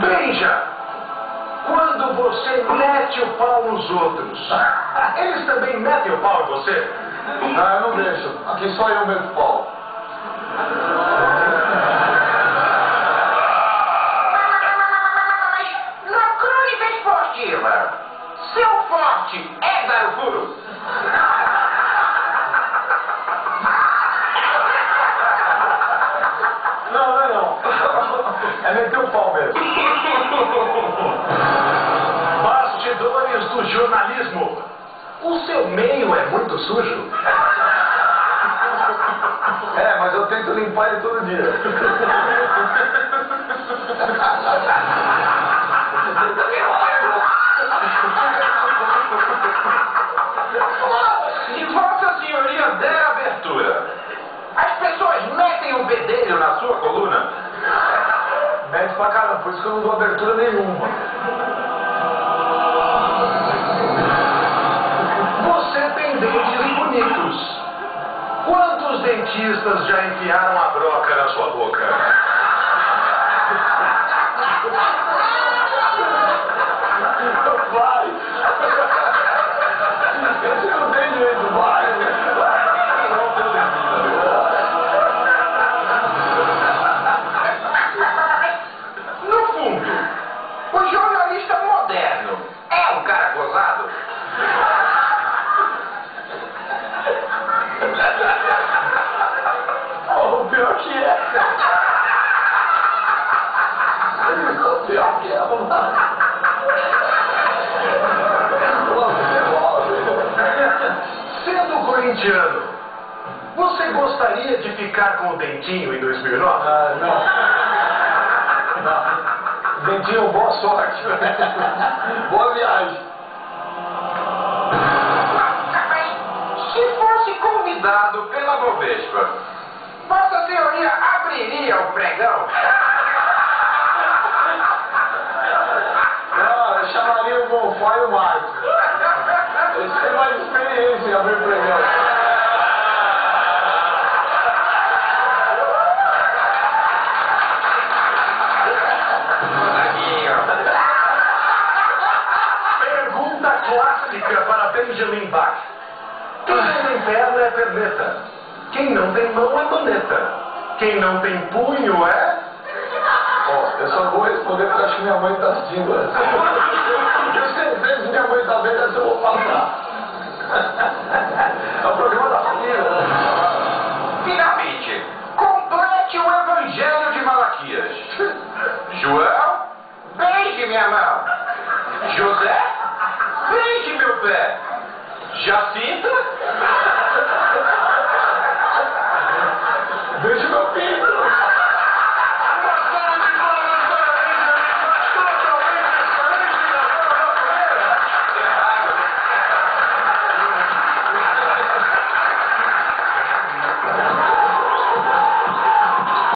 Beija! Quando você mete o pau nos outros, eles também metem o pau em você? Não, eu não deixo. Aqui só eu meto pau. Mas na crônica esportiva, seu forte é dar o furo? Não. É meter o pau mesmo. Bastidores do jornalismo. O seu meio é muito sujo? É, mas eu tento limpar ele todo dia. Se Vossa Senhoria der abertura, as pessoas metem o bedelho na sua coluna? Mete pra caramba, por isso que eu não dou abertura nenhuma. Você tem dentes bonitos. Quantos dentistas já enfiaram a broca na sua boca? Vai! Esse não tem jeito, vai! No fundo, o jornalista moderno é um cara gozado? Oh, o pior que é! O pior que é, mano! Sendo corintiano, você gostaria de ficar com o Dentinho em 2009? Não. Dentinho, boa sorte. Boa viagem. Se fosse convidado pela Bovespa, Vossa Senhoria abriria o pregão? Não, eu chamaria o Bonfá e o Marcos. Eles têm mais experiência em abrir pregão. Pergunta clássica para Benjamin Bach. Quem não tem perna é perneta. Quem não tem mão é maneta. Quem não tem punho é... Ó, eu só vou responder porque acho que minha mãe está assistindo essa. Tenho certeza que minha mãe está vendo essa, eu vou passar. É o programa da família. Finalmente, complete o Evangelho de Malaquias. João, beije minha mão. José, beije meu pé. Jacinta,